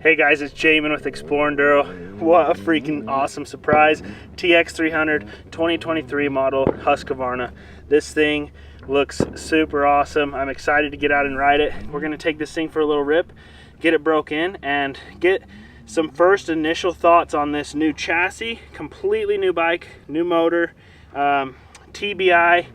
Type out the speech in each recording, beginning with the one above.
Hey guys, it's Jamen with Xplore Enduro. What a freaking awesome surprise. TX300 2023 model Husqvarna. This thing looks super awesome. I'm excited to get out and ride it. We're gonna take this thing for a little rip, get it broke in, and get some first initial thoughts on this new chassis. Completely new bike, new motor, TBI.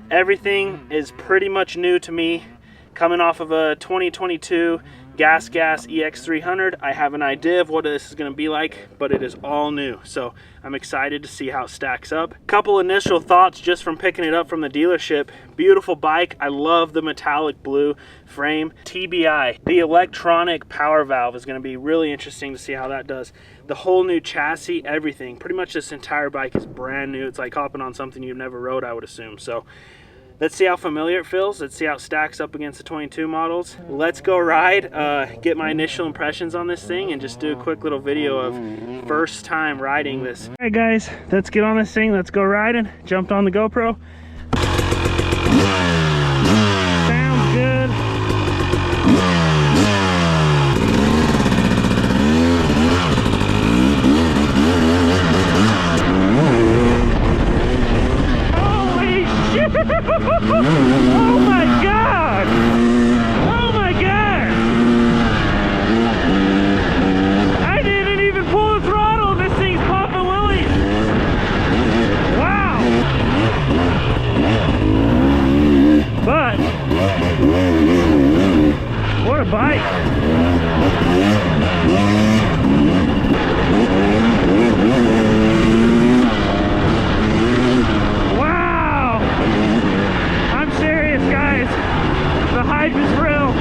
Everything is pretty much new to me. Coming off of a 2022 Gas EX300, I have an idea of what this is going to be like, but it is all new, so I'm excited to see how it stacks up. Couple initial thoughts just from picking it up from the dealership. Beautiful bike. I love the metallic blue frame. TBI, the electronic power valve, is going to be really interesting to see how that does. The whole new chassis, everything. Pretty much this entire bike is brand new. It's like hopping on something you've never rode, I would assume. So let's see how familiar it feels. Let's see how it stacks up against the 22 models. Let's go ride, get my initial impressions on this thing, and just do a quick little video of first time riding this. All right guys, let's get on this thing. Let's go riding. Jumped on the GoPro. Sounds good. Oh my god! Oh my god! I didn't even pull the throttle and this thing's popping willies! Wow! But what a bike! The hype is real.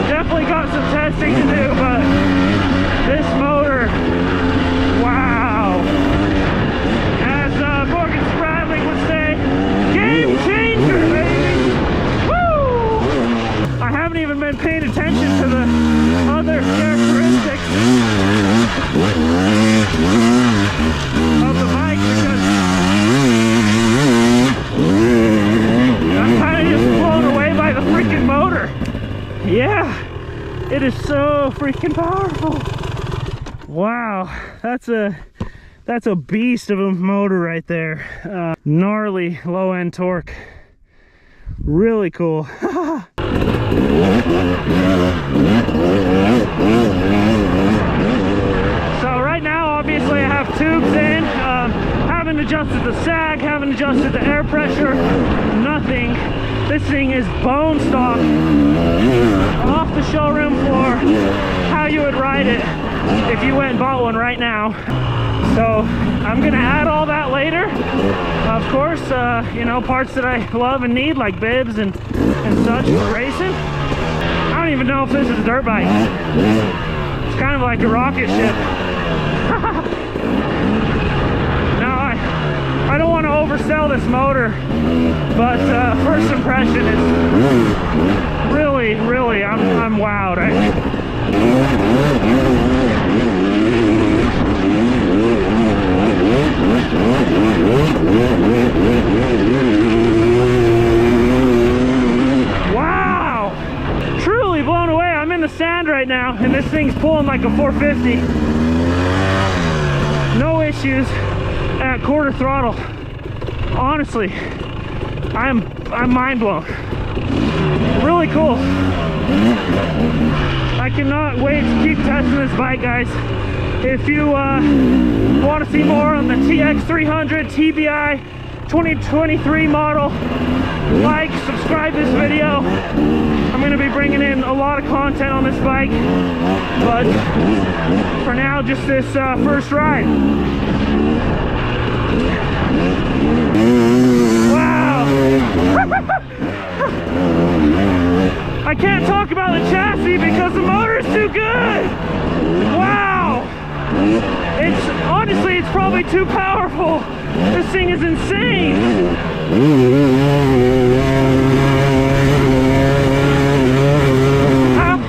Definitely got some testing to do, but this motor, wow. As Morgan Spradling would say, game changer, baby. Woo! I haven't even been paying attention to the other characteristics of the bike because I'm kind of just blown away by the freaking motor. Yeah, it is so freaking powerful. Wow, that's a beast of a motor right there. Gnarly low end torque. Really cool. So right now, obviously, I have tubes in. Haven't adjusted the sag, haven't adjusted the air pressure, nothing. This thing is bone stock, off the showroom floor, how you would ride it if you went and bought one right now. So I'm gonna add all that later. Of course, you know, parts that I love and need, like bibs and such for racing. I don't even know if this is a dirt bike. It's kind of like a rocket ship. I don't want to oversell this motor, but first impression is really, I'm wowed. Wow! Truly blown away. I'm in the sand right now, and this thing's pulling like a 450. No issues at quarter throttle. Honestly, I'm mind blown. Really cool. I cannot wait to keep testing this bike, guys. If you want to see more on the TX300 TBI 2023 model, like, subscribe this video. I'm going to be bringing in a lot of content on this bike, but for now, just this first ride. Wow! I can't talk about the chassis because the motor is too good! Wow! Honestly, it's probably too powerful. This thing is insane! Half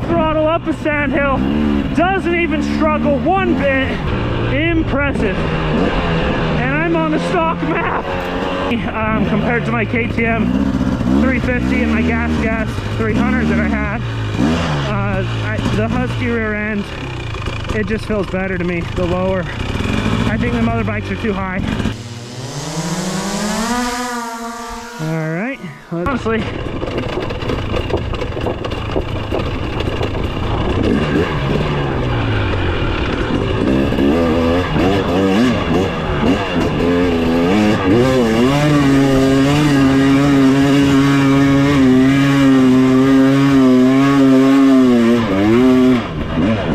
throttle up a sand hill. Doesn't even struggle one bit. Impressive. And I'm on the stock map. compared to my KTM 350 and my gas 300 that I had. The Husky rear end, it just feels better to me, the lower. I think the other bikes are too high. All right, honestly,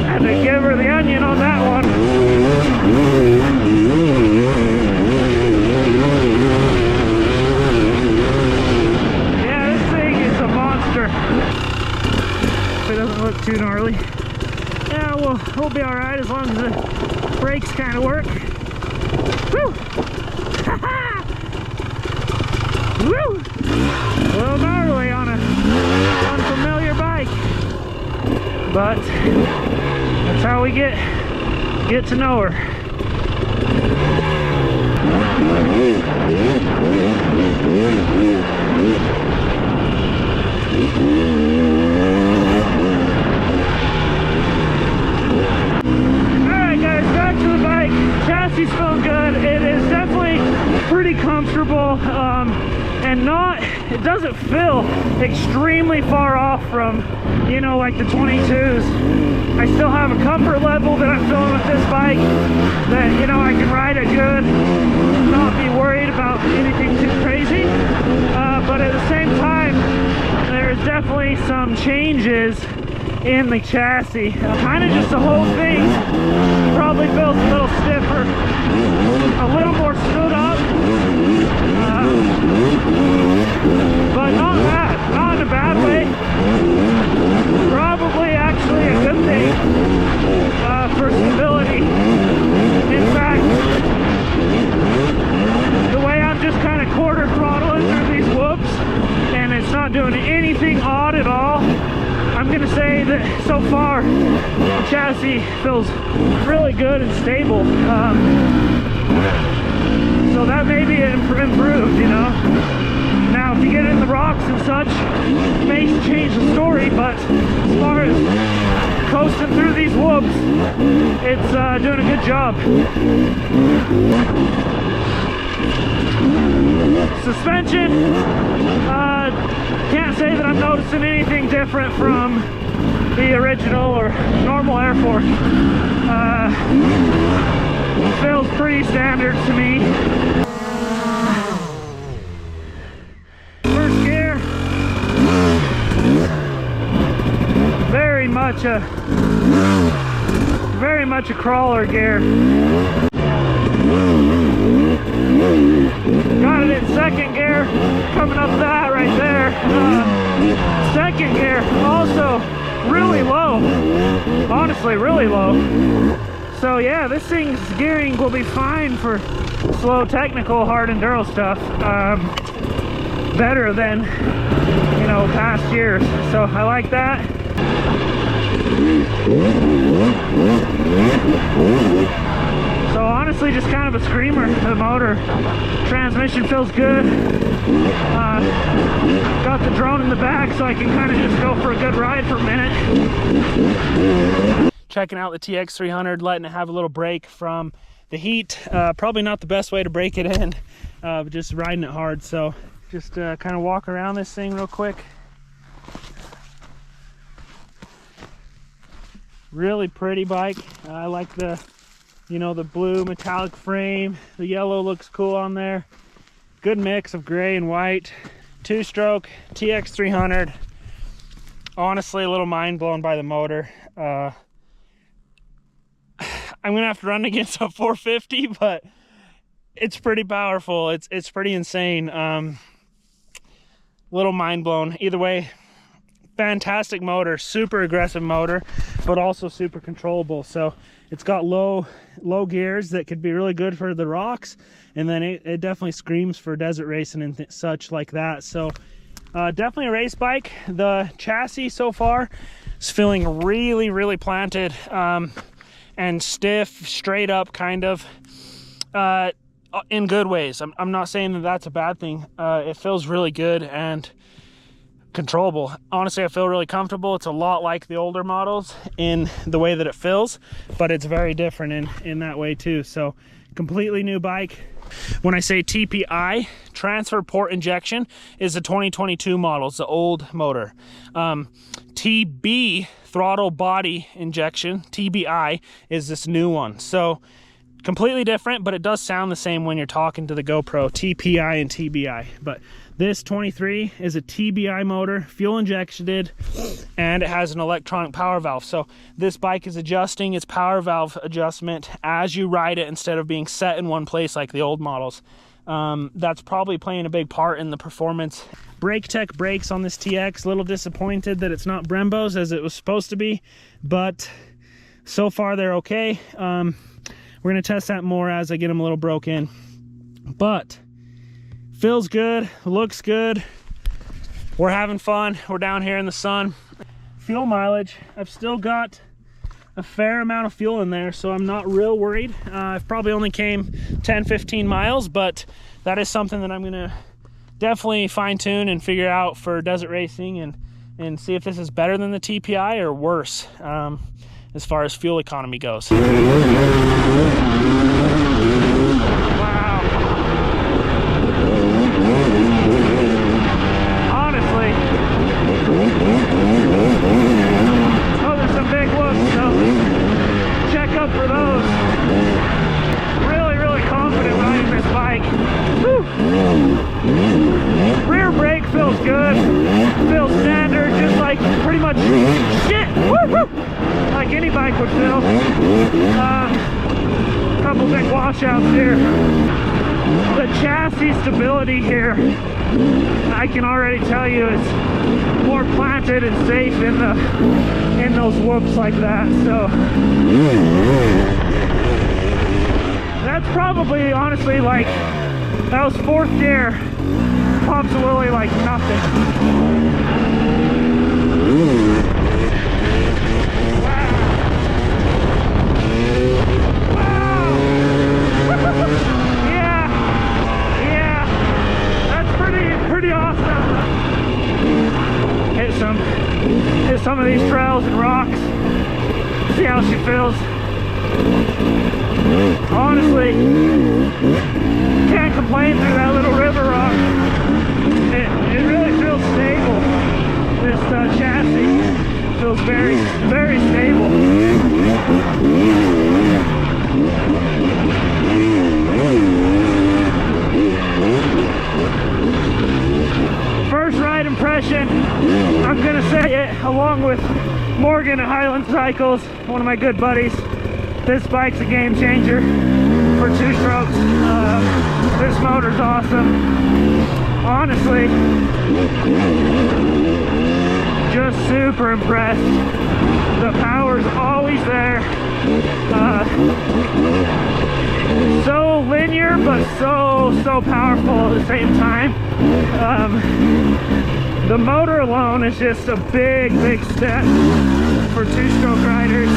had to give her the onion on that one. Yeah, this thing is a monster. If it doesn't look too gnarly. Yeah, we'll be all right as long as the brakes kind of work. Woo! Woo! A little gnarly on a unfamiliar bike, but that's how we get to know her. Alright guys, back to the bike. Chassis feels good. It is definitely pretty comfortable, and it doesn't feel extremely far off from, you know, like the 22s. I still have a comfort level that I'm feeling with this bike that, you know, I can ride it good, not be worried about anything too crazy, but at the same time there's definitely some changes in the chassis. Kind of just the whole thing probably feels a little stiffer, a little more stood up, but not bad, not in a bad way. Probably actually a good thing for stability. In fact, the way I'm just kind of quarter throttling through these whoops and it's not doing anything odd at all, I'm gonna say that so far the chassis feels really good and stable. So that may be improved, you know. Now if you get in the rocks and such, it may change the story, but as far as coasting through these whoops, it's doing a good job. Suspension, can't say that I'm noticing anything different from the original or normal Air Force. Feels pretty standard to me. First gear, very much a crawler gear. Got it in second gear, coming up that right there. Second gear, also really low, honestly really low. So yeah, this thing's gearing will be fine for slow, technical, hard enduro stuff. Better than, you know, past years. So I like that. So honestly, just kind of a screamer. The motor, transmission feels good. Got the drone in the back, so I can kind of just go for a good ride for a minute. Checking out the TX300, letting it have a little break from the heat. Probably not the best way to break it in, but just riding it hard. So just kind of walk around this thing real quick. Really pretty bike. I like the, you know, the blue metallic frame. The yellow looks cool on there. Good mix of gray and white. 2-stroke TX300. Honestly, a little mind blown by the motor. I'm gonna have to run against a 450, but it's pretty powerful. It's pretty insane. Little mind blown. Either way, fantastic motor, super aggressive motor, but also super controllable. So it's got low gears that could be really good for the rocks, and then it definitely screams for desert racing and such like that. So definitely a race bike. The chassis so far is feeling really planted and stiff, straight up kind of. in good ways. I'm not saying that that's a bad thing. It feels really good and controllable. Honestly, I feel really comfortable. It's a lot like the older models in the way that it feels, but it's very different in that way too. So completely new bike. When I say TPI, transfer port injection, is the 2022 model. It's the old motor. TB, throttle body injection, TBI, is this new one. So completely different, but it does sound the same when you're talking to the GoPro, TPI and TBI. But this 23 is a TBI motor, fuel injected, and it has an electronic power valve. So this bike is adjusting its power valve adjustment as you ride it instead of being set in one place like the old models. That's probably playing a big part in the performance. Brake Tech brakes on this TX, a little disappointed that it's not Brembo's as it was supposed to be, but so far they're okay. We're gonna test that more as I get them a little broken, but feels good, looks good. We're having fun. We're down here in the sun. Fuel mileage, I've still got a fair amount of fuel in there, so I'm not real worried. I've probably only came 10-15 miles, but that is something that I'm gonna definitely fine tune and figure out for desert racing and see if this is better than the TPI or worse as far as fuel economy goes. Wow. Honestly, oh, there's some big whoops, so check up for those. Really confident riding this bike. Whew. Rear brake feels good, feels standard, just like pretty much shit. Woo-hoo. Like any bike would feel. Couple big washouts here. The chassis stability here, I can already tell you, is more planted and safe in those whoops like that. So that's probably, honestly, like, that was fourth gear. Pops a willy like nothing. Yeah, that's pretty awesome. Hit some of these trails and rocks. See how she feels. Honestly, can't complain through that little river rock. It really feels stable. This chassis feels very stable. First ride impression, I'm gonna say it along with Morgan at Highland Cycles, one of my good buddies. This bike's a game changer for two strokes. This motor's awesome. Honestly, just super impressed. The power's always there. So linear, but so powerful at the same time. The motor alone is just a big step for two-stroke riders.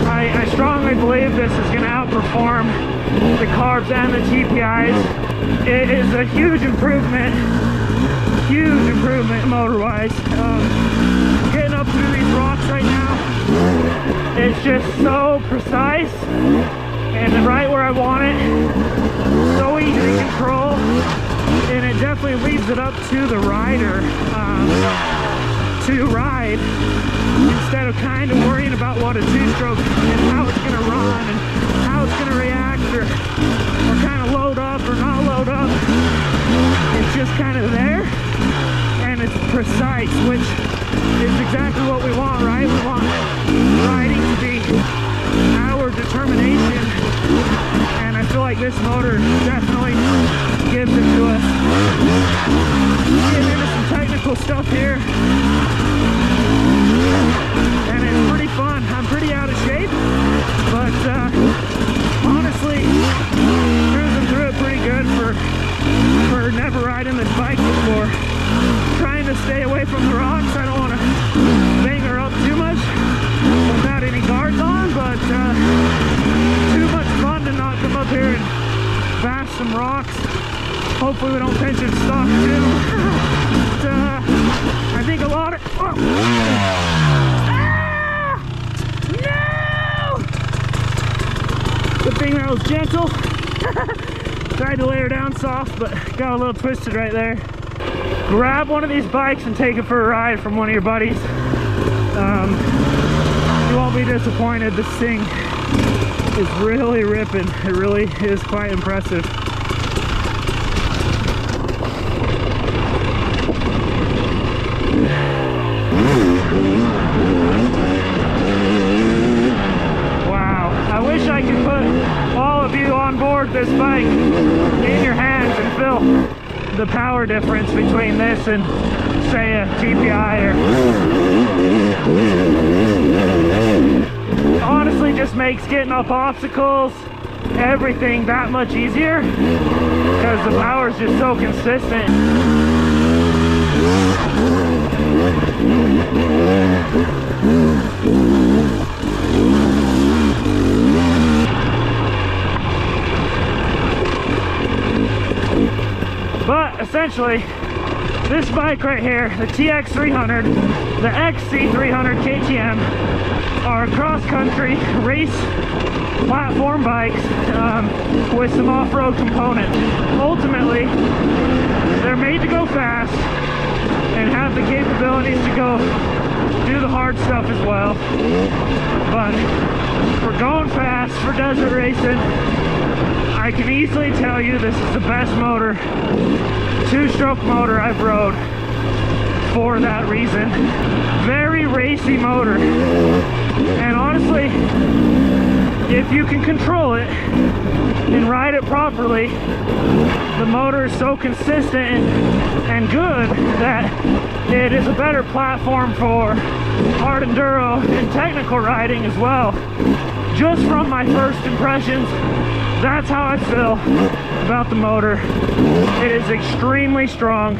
I strongly believe this is going to outperform the carbs and the TPIs. It is a huge improvement motor-wise. Getting up through these rocks right now, it's just so precise and right where I want it. So easy to control, and it definitely leaves it up to the rider to ride, instead of kind of worrying about what a two-stroke and how it's going to run and how it's going to react or kind of load up or not load up. It's just kind of there, and it's precise, which is exactly what we want, right? We want riding to be our determination, and I feel like this motor definitely gives it to us. Getting into some technical stuff here, and it's pretty fun. I'm pretty out of shape, but honestly, cruising through it pretty good for never riding this bike before. Trying to stay away from the rocks. I don't want to bang her up too much without any guards on, but too much fun to not come up here and bash some rocks. Hopefully we don't pinch its stock too. But, I think a lot of... Oh. Ah! No! Good thing that was gentle. Tried to lay her down soft, but got a little twisted right there. Grab one of these bikes and take it for a ride from one of your buddies. You won't be disappointed. This thing is really ripping. It really is quite impressive. Wow, I wish I could put all of you on board this bike in your hands and feel the power difference between this and say a TBI honestly just makes getting up obstacles, everything that much easier because the power is just so consistent. But essentially, this bike right here, the TX300, the XC300 KTM, are cross-country race platform bikes with some off-road components. Ultimately, they're made to go fast and have the capabilities to go do the hard stuff as well. But for going fast, for desert racing, I can easily tell you this is the best motor, two-stroke motor I've rode for that reason. Very racy motor. And honestly, if you can control it and ride it properly, the motor is so consistent and good that it is a better platform for hard enduro and technical riding as well. Just from my first impressions, that's how I feel about the motor. It is extremely strong.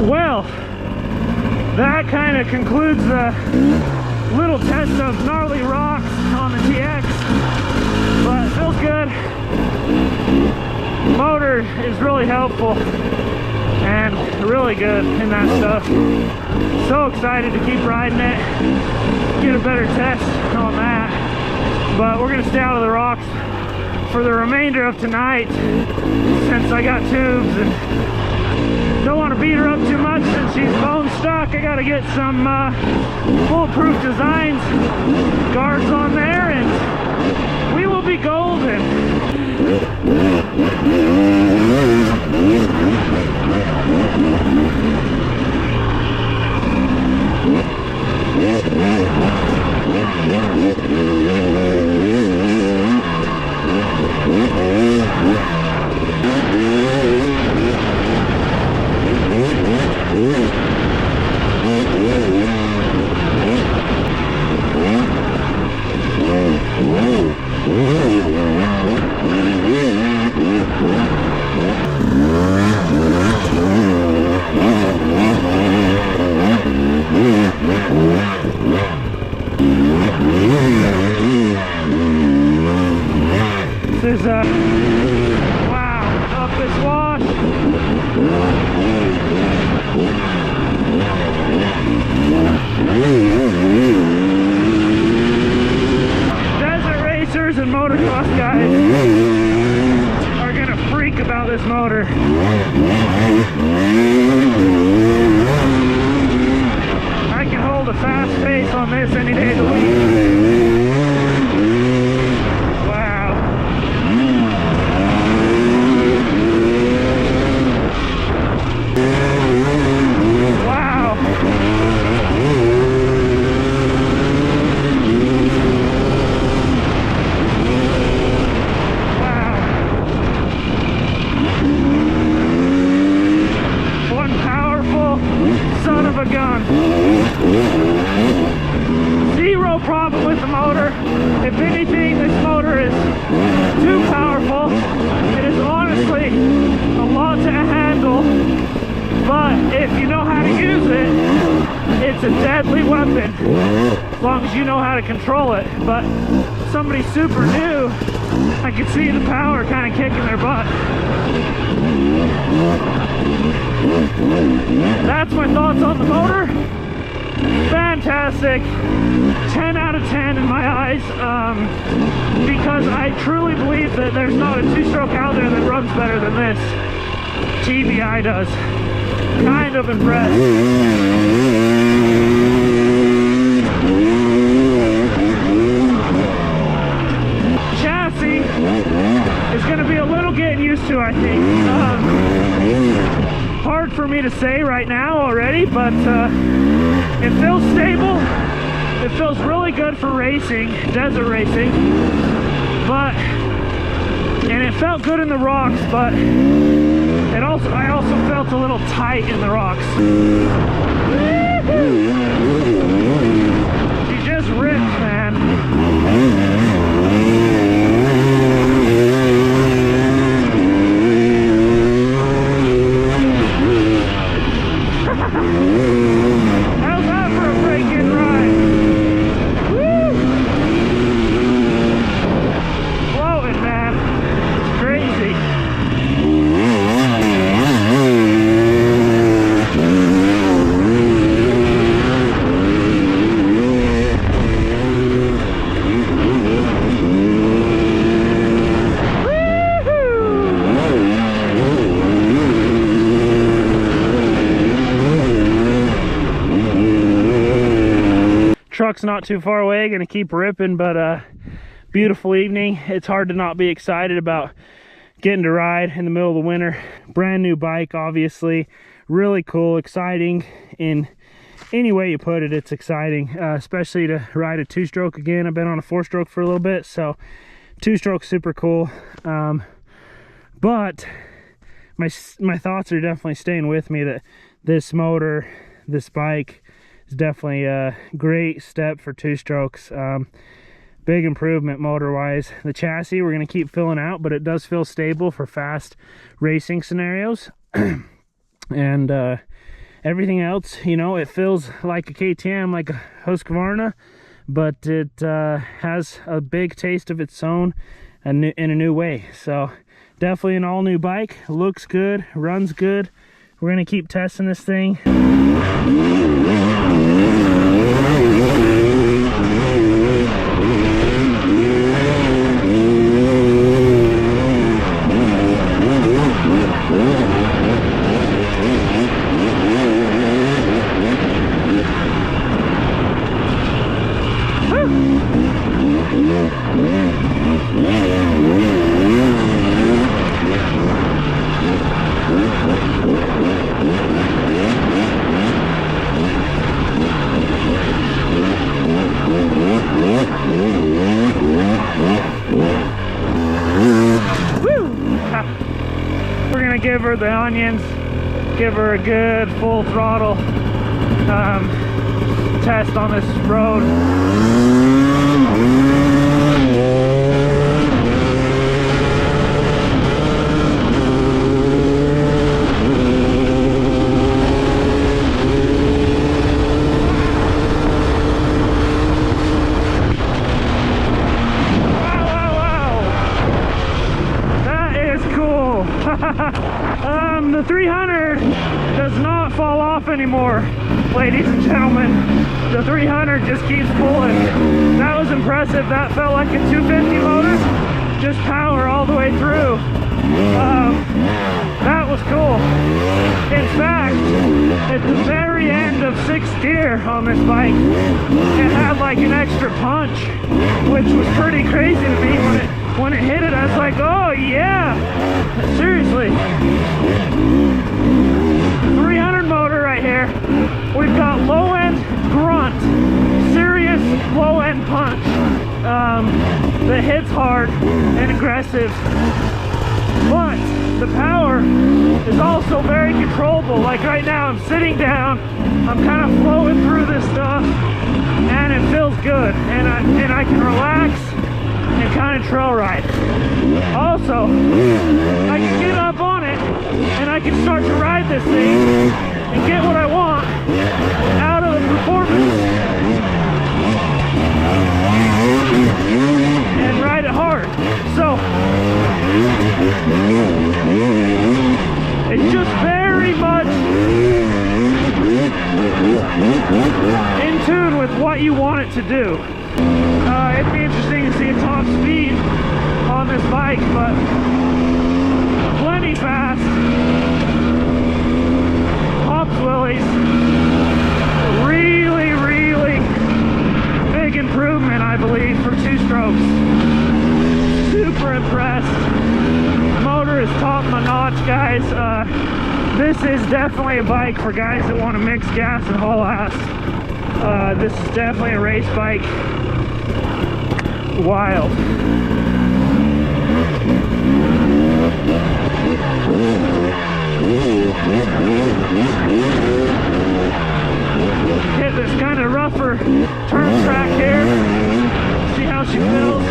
Well, that kind of concludes the little test of gnarly rocks on the TX, but it feels good. Motor is really helpful and really good in that stuff. So excited to keep riding it, get a better test on that. But we're gonna stay out of the rocks for the remainder of tonight since I got tubes and don't want to beat her up too much since she's bone stock. I got to get some foolproof designs, guards on there, and we will be golden. This is wow, up this wash. Desert racers and motocross guys are gonna freak about this motor. I can hold a fast pace on this any day of the week. Wow. If anything, this motor is too powerful. It is honestly a lot to handle, but if you know how to use it, it's a deadly weapon, as long as you know how to control it. But somebody super new, I can see the power kind of kicking their butt. That's my thoughts on the motor. Fantastic, 10 out of 10 in my eyes, because I truly believe that there's not a two-stroke out there that runs better than this. TBI does. Kind of impressed. Chassis is going to be a little getting used to, I think. Hard for me to say right now already, but it feels stable. It feels really good for racing, desert racing, and it felt good in the rocks, but I also felt a little tight in the rocks. She just ripped, man. How's that for a break-in ride? Woo! Floating, man. It's crazy. Truck's not too far away, gonna keep ripping, but beautiful evening. It's hard to not be excited about getting to ride in the middle of the winter. Brand new bike, obviously, really cool, exciting in any way you put it. It's exciting, especially to ride a two-stroke again. I've been on a four-stroke for a little bit, so two-stroke super cool. But my thoughts are definitely staying with me that this motor, this bike, is definitely a great step for two strokes. Big improvement motor wise. The chassis we're going to keep filling out, but it does feel stable for fast racing scenarios. And everything else, you know, it feels like a KTM, like a Husqvarna, but it has a big taste of its own in a new way. So definitely an all new bike. Looks good, runs good. We're going to keep testing this thing. We're gonna give her the onions, give her a good full throttle test on this road. The 300 does not fall off anymore, ladies and gentlemen. The 300 just keeps pulling. That was impressive. That felt like a 250 motor, just power all the way through. That was cool. In fact, at the very end of 6th gear on this bike, it had like an extra punch, which was pretty crazy to me. When it hit it, I was like, oh yeah, seriously. 300 motor right here. We've got low end grunt, serious low end punch that hits hard and aggressive. But the power is also very controllable. Like right now, I'm sitting down, I'm kind of flowing through this stuff, and it feels good. And I can relax and kind of trail ride. Also, I can get up on it and I can start to ride this thing and get what I want out of the performance and ride it hard. So it's just very much in tune with what you want it to do. It'd be interesting to see a top speed on this bike, but plenty fast. Hops willies. Really, really big improvement, I believe, for two strokes. Super impressed. Motor is top notch, guys. This is definitely a bike for guys that want to mix gas and haul ass. This is definitely a race bike. Wild. Hit this kind of rougher turn track here. See how she feels.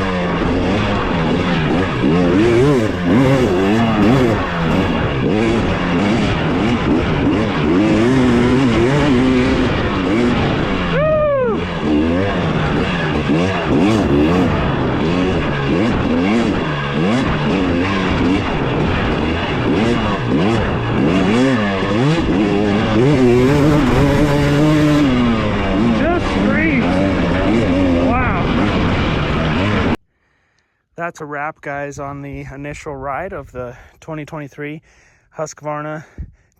That's a wrap, guys, on the initial ride of the 2023 Husqvarna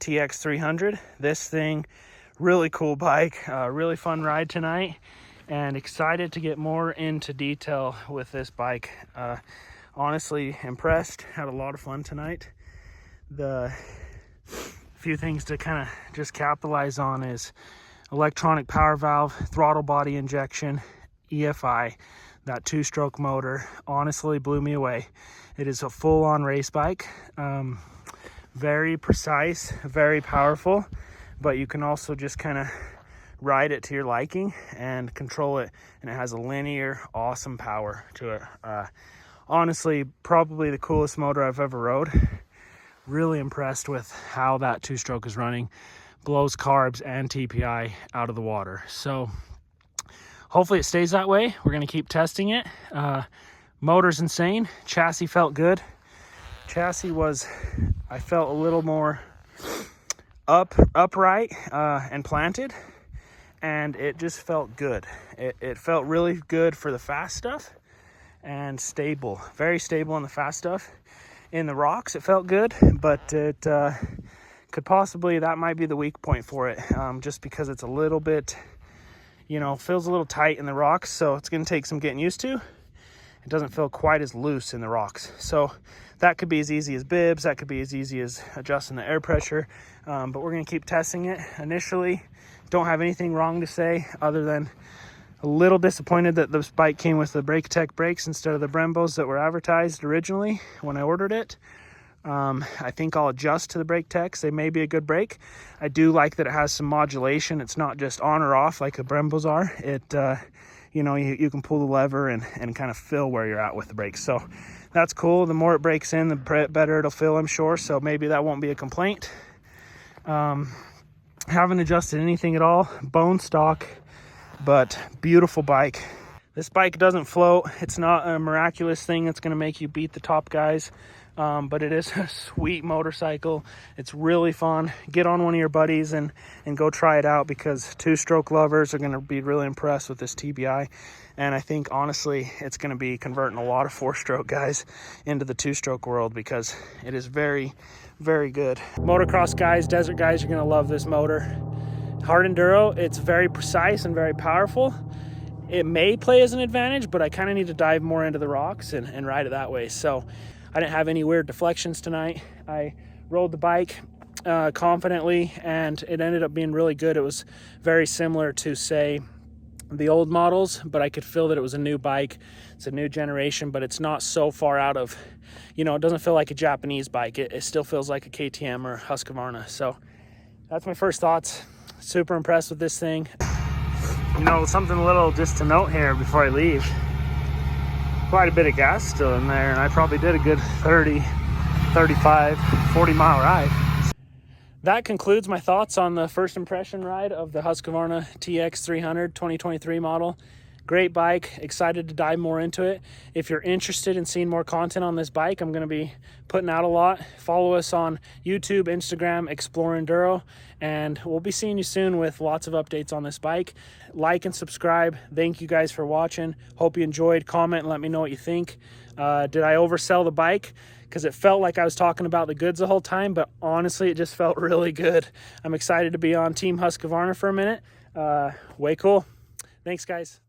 TX300. This thing, really cool bike, really fun ride tonight, and excited to get more into detail with this bike. Honestly impressed, had a lot of fun tonight. The few things to kind of just capitalize on is electronic power valve, throttle body injection, EFI. That two-stroke motor honestly blew me away. It is a full-on race bike. Very precise, very powerful, but you can also just kind of ride it to your liking and control it, and it has a linear, awesome power to it. Honestly, probably the coolest motor I've ever rode. Really impressed with how that two-stroke is running. Blows carbs and TPI out of the water. So hopefully it stays that way. We're going to keep testing it. Motor's insane. Chassis felt good. Chassis was, I felt a little more upright and planted, and it just felt good. It felt really good for the fast stuff and stable. Very stable in the fast stuff. In the rocks, it felt good, but it could possibly, that might be the weak point for it, just because it's a little bit, you know, feels a little tight in the rocks, so it's going to take some getting used to. It doesn't feel quite as loose in the rocks, so that could be as easy as bibs, that could be as easy as adjusting the air pressure, but we're going to keep testing it. Initially, don't have anything wrong to say other than a little disappointed that this bike came with the BrakeTech brakes instead of the Brembos that were advertised originally when I ordered it. I think I'll adjust to the BrakeTechs. They may be a good brake. I do like that it has some modulation. It's not just on or off like the Brembos are. It, you know, you can pull the lever and kind of feel where you're at with the brakes. So that's cool. The more it breaks in, the better it'll feel, I'm sure. So maybe that won't be a complaint. Haven't adjusted anything at all. Bone stock, but beautiful bike. This bike doesn't float. It's not a miraculous thing that's going to make you beat the top guys. But it is a sweet motorcycle. It's really fun. Get on one of your buddies and go try it out, because two-stroke lovers are going to be really impressed with this TBI. And I think, honestly, it's going to be converting a lot of four-stroke guys into the two-stroke world, because it is very, very good. Motocross guys, desert guys, you're going to love this motor. Hard enduro, it's very precise and very powerful. It may play as an advantage, but I kind of need to dive more into the rocks and ride it that way. So I didn't have any weird deflections tonight. I rode the bike confidently, and it ended up being really good. It was very similar to, say, the old models, but I could feel that it was a new bike. It's a new generation, but it's not so far out of, you know, it doesn't feel like a Japanese bike. It still feels like a KTM or Husqvarna. So that's my first thoughts. Super impressed with this thing. You know, something a little just to note here before I leave. Quite a bit of gas still in there, and I probably did a good 30, 35, 40 mile ride. That concludes my thoughts on the first impression ride of the Husqvarna TX300 2023 model. Great bike, excited to dive more into it. If you're interested in seeing more content on this bike, I'm gonna be putting out a lot. Follow us on YouTube, Instagram, Xplore Enduro, and we'll be seeing you soon with lots of updates on this bike. Like and subscribe. Thank you guys for watching. Hope you enjoyed. Comment and let me know what you think. Did I oversell the bike? Because it felt like I was talking about the goods the whole time, but honestly, it just felt really good. I'm excited to be on Team Husqvarna for a minute. Way cool. Thanks, guys.